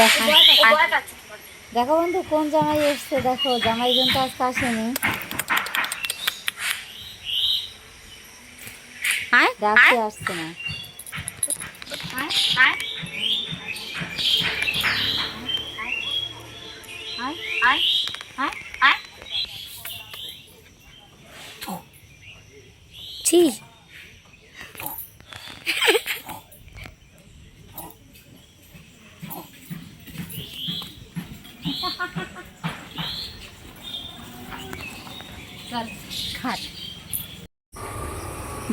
দেখা দেখো বন্ধু কোন জামাই এসছে, দেখো জামাই কিন্তু আজকে আসেনি, ডাকতে আসছে না। ছি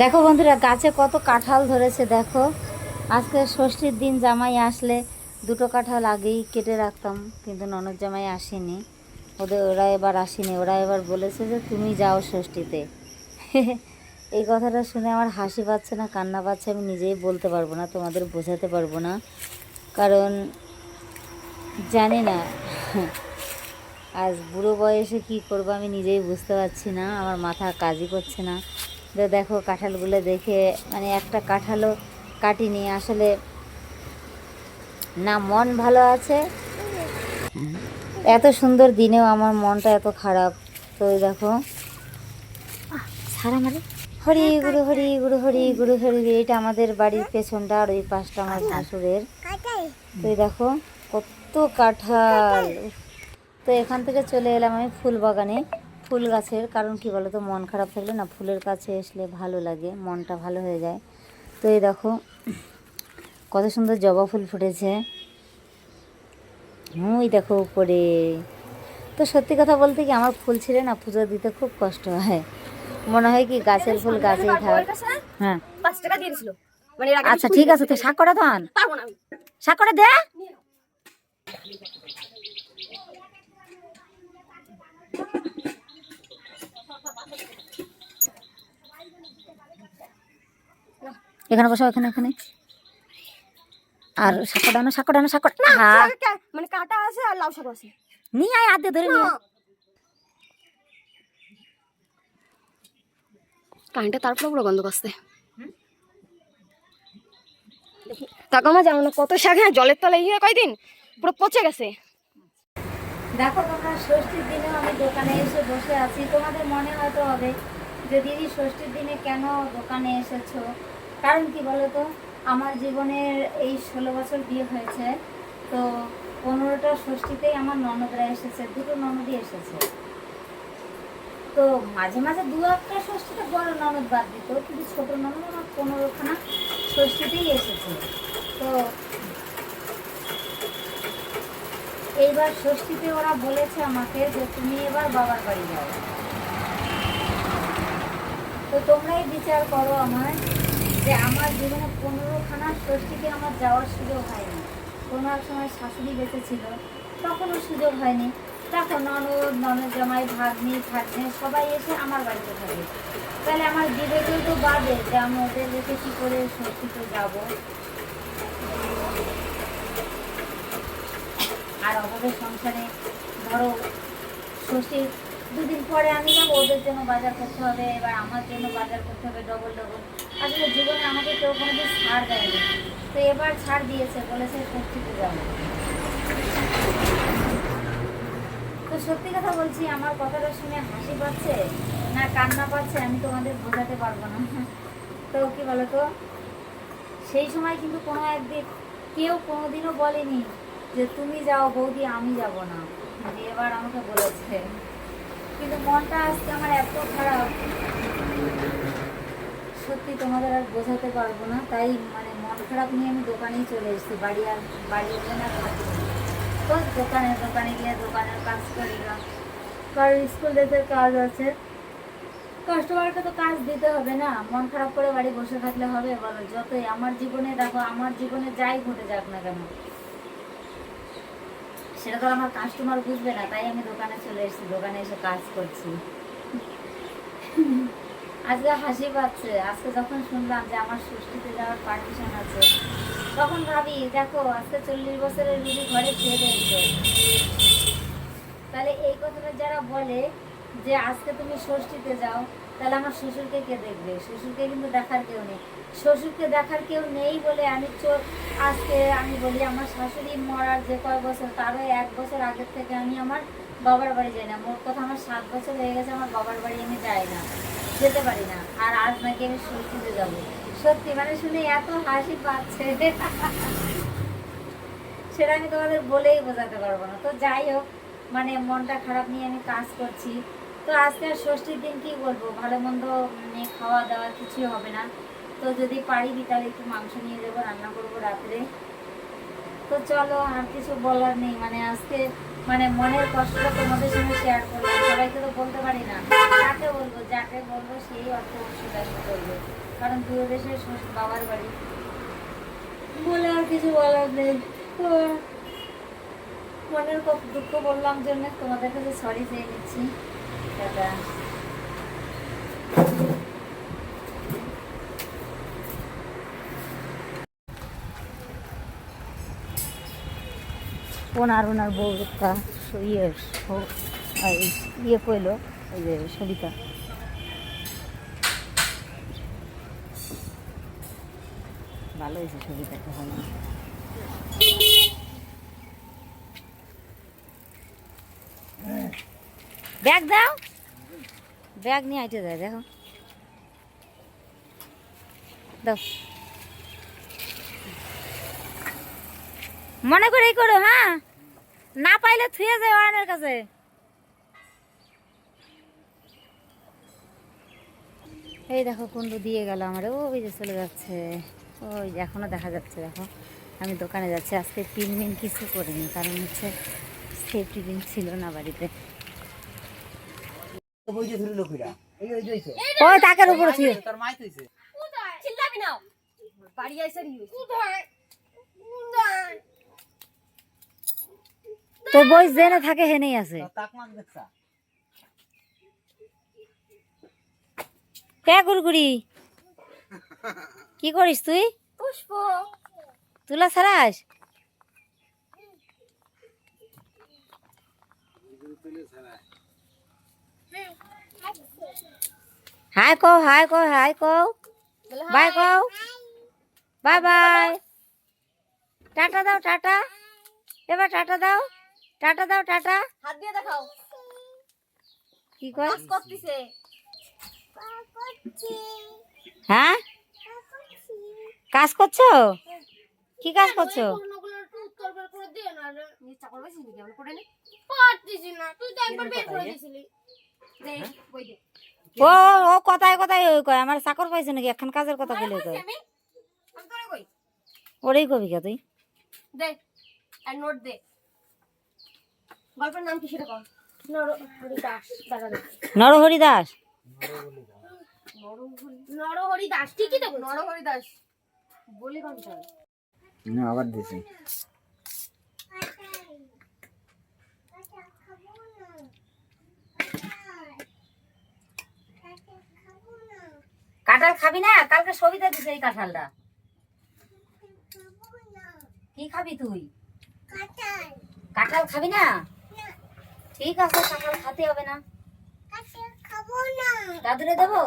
দেখো বন্ধুরা গাছে কত কাঁঠাল ধরেছে দেখো। আজকে ষষ্ঠীর দিন জামাই আসলে দুটো কাঁঠাল আগেই কেটে রাখতাম, কিন্তু ননদ জামাই আসেনি, ওরা এবার আসেনি। ওরা এবার বলেছে যে তুমি যাও ষষ্ঠীতে। এই কথাটা শুনে আমার হাসি পাচ্ছে না কান্না পাচ্ছে আমি নিজেই বলতে পারবো না, তোমাদের বোঝাতে পারবো না, কারণ জানি না আজ বুড়ো বয়সে কি করবো আমি নিজেই বুঝতে পারছি না, আমার মাথা কাজই করছে না। তো দেখো কাঁঠালগুলো দেখে মানে একটা কাঁঠালও কাটিনি আসলে, না মন ভালো আছে, এত সুন্দর দিনেও আমার মনটা এত খারাপ। তো দেখো সারা মারে হরি গুরু হরি গুরু হরি গুরু হরি, এটা আমাদের বাড়ির পেছনটা আর ওই পাশটা আমার শাশুড়ের। তো দেখো কত কাঁঠাল। তো এখান থেকে চলে এলাম আমি ফুল বাগানে, ফুল গাছের, কারণ কি বলো তো মন খারাপ থাকলে না ফুলের কাছে আসলে ভালো লাগে, মনটা ভালো হয়ে যায়। তো এই দেখো কত সুন্দর জবা ফুল ফুটেছে, ওই দেখো উপরে। তো সত্যি কথা বলতে কি আমার ফুল ছিঁড়ে না পুজো দিতে খুব কষ্ট হয়, মনে হয় কি গাছের ফুল গাছেই থাক। হ্যাঁ আচ্ছা ঠিক আছে, তো শাক করা তো আন, শাক করা দে। এখানে বসো, এখানে এখানে। আর শাকটা আনো, শাকটা আনো, শাকটা মানে কাটা আছে আর লাউ শাক আছে, নিয়ে আয় আদে ধরে নিয়ে। কাহিনীটা তারপরে পুরো গন্ধ করছে। তাকে আমার যেমন কত শাক, হ্যাঁ জলের তলায় ইয়ে কয়দিন পুরো পচে গেছে। দেখো তোমরা ষষ্ঠীর দিনেও আমি দোকানে এসে বসে আছি, তোমাদের মনে হয়তো হবে যে দিদি ষষ্ঠীর দিনে কেন দোকানে এসেছো, কারণ কি বলো তো আমার জীবনের এই 16 বছর বিয়ে হয়েছে, তো 15টা ষষ্ঠীতেই আমার ননদরা এসেছে, দুটো ননদই এসেছে। তো মাঝে মাঝে দু একটা ষষ্ঠীতে বড় ননদ বাদ দিত, কিন্তু ছোট ননদ আমার 15খানা ষষ্ঠীতেই এসেছে। তো এইবার ষষ্ঠীতে ওরা বলেছে আমাকে যে তুমি এবার বাবার বাড়ি যাও। তো তোমরাই বিচার করো আমার, যে আমার জীবনে 15খানা ষষ্ঠীতে আমার যাওয়ার সুযোগ হয়নি। কোনো এক সময় শাশুড়ি বেঁচে ছিল তখনও সুযোগ হয়নি, দেখো ননদ ননদ জামাই ভাগ্নি ভাগ্নে সবাই এসে আমার বাড়িতে থাকে, তাহলে আমার বিবেকেও তো বাদে যে আমি ওদের রেখে কী করে ষষ্ঠীতে যাবো। আর আমাদের সংসারে ধরো ষষ্ঠীর দুদিন পরে আমি যাবো, ওদের জন্য বাজার করতে হবে, এবার আমার জন্য বাজার করতে হবে ডবল ডবল। আসলে জীবনে আমাকে কেউ কোনোদিন ছাড় দেয়নি, তো এবার ছাড় দিয়েছে, বলেছে ষষ্ঠীতে যাবো। তো সত্যি কথা বলছি, আমার কথাটা শুনে হাসি পাচ্ছে না কান্না পাচ্ছে আমি তোমাদের বোঝাতে পারবো না। তো কি বলো তো সেই সময় কিন্তু কোনো একদিন কেউ কোনোদিনও বলেনি যে তুমি যাও বৌদি আমি যাব না, এবার আমাকে বলেছে, কিন্তু মনটা আজকে আমার এত খারাপ সত্যি তোমাদের আর বোঝাতে পারবো না। তাই মানে মন খারাপ নিয়ে আমি দোকানেই চলে এসেছি, বাড়ি ওখানে আর থাকি না। তো দোকানে গিয়ে দোকানের কাজ করি না, কারণ স্কুল ড্রেসের কাজ আছে, কাস্টমারকে তো কাজ দিতে হবে না, মন খারাপ করে বাড়ি বসে থাকলে হবে বলো? যতই আমার জীবনে দেখো, আমার জীবনে যাই ঘটে যাক না কেন সেটা তো আমার কাস্টমার বুঝবে না, তাই আমি দোকানে চলে এসেছি, দোকানে এসে কাজ করছি। আজকে হাসি পাচ্ছে, আজকে যখন শুনলাম যে আমার ষষ্ঠীতে যাওয়ার পারমিশন আছে তখন ভাবি দেখো আজকে 40 বছরের রুগী ঘরে খেয়ে দিয়েছে। তাহলে এই কথাটা যারা বলে যে আজকে তুমি ষষ্ঠীতে যাও, তাহলে আমার শ্বশুরকে কে দেখবে? শ্বশুরকে কিন্তু দেখার কেউ নেই। শ্বশুরকে দেখার কেউ নেই বলে আমি আজকে আমি বলি আমার শাশুড়ি মরার যে কয় বছর, তারও 1 বছর আগের থেকে আমি আমার বাবার বাড়ি যাই না। মোট কথা আমার 7 বছর হয়ে গেছে আমার বাবার বাড়ি আমি যাই না, যেতে পারি না। আর আজ নাকি আমি ষষ্ঠীতে যাবো। সত্যি মানে শুনে এত হাসি পাচ্ছে সেটা আমি তোমাদের বলেই বোঝাতে পারবো না। তো যাই হোক, মানে মনটা খারাপ নিয়ে আমি কাজ করছি। তো আজকে আর ষষ্ঠীর দিন কি বলবো, ভালো মন্দ মানে খাওয়া দাওয়া কিছুই হবে না। তো যদি পারি বিকালে একটু মাংস নিয়ে যাবো, রান্না করবো রাত্রে। তো চলো, আর কিছু বলার নেই। মানে আজকে মানে মনের কষ্টটা তোমাদের সঙ্গে শেয়ার করলাম। সবাইকে তো বলতে পারি না, কাকে বলবো? যাকে বলবো সেই অর্থ অংশীদার করবে, কারণ দুই দেশের বাবার বাড়ি বলে আর কিছু বলার নেই। তো মনের দুঃখ বললাম জন্য তোমাদের কাছে সরি চেয়ে নিচ্ছি। টাটা। ওনার বউটা ইয়ে কইলো, ওই যে সবিতা। ভালো হয়েছে সবিতাকে হয়নি। ব্যাগ দাও, ব্যাগ নিয়ে আইতে যায়, দেখো দাও। মনে করেই করো, হ্যাঁ, না পাইলে থুয়ে যায় ওয়ানের কাছে। এই দেখো কুন্ডু দিয়ে গেল আমার, ওই যে চলে যাচ্ছে, ওই যে এখনো দেখা যাচ্ছে। দেখো আমি দোকানে যাচ্ছি। আজকে পিন কিছু করিনি, কারণ হচ্ছে সেফটি পিন ছিল না বাড়িতে। ওই তাকের উপরে ছিল। তোর বই জেনে থাকে হেনেই আছে। কে গুড়গুড়ি কি করিস তুই? পুষ্প তুলা ছাড়াস? হাই কও, হাই কও, হাই কও, বাই কও, বাই বাই, টাটা দাও, টাটা। এবার টাটা দাও, টাটা দাও, টাটা। হাত দিয়ে দেখাও কি কর? কাজ করতেছে। হ্যাঁ, কাজ করছো? কি কাজ করছো? ও ও কথায় কথায় ওই কয় আমার চাকর পাইছে নাকি, এখন কাজের কথা বলে কয়। ওরেই কবি কে তুই? দে আর নোট দে। গল্পের নাম কি সেটা কর। নরহরি দাস। দাঁড়া দে। নরহরি দাস। নরহরি দাস ঠিকই তো, নরহরি দাস বলি কোনটা? না আবার দিছি। কাঁঠাল খাবি না? কালকে সবিতা দিছে এই কাঁঠালটা। কি খাবি তুই? কাঁঠাল খাবি না? ঠিক আছে, কাঁঠাল খেতে হবে না। দাদুরে দেবো?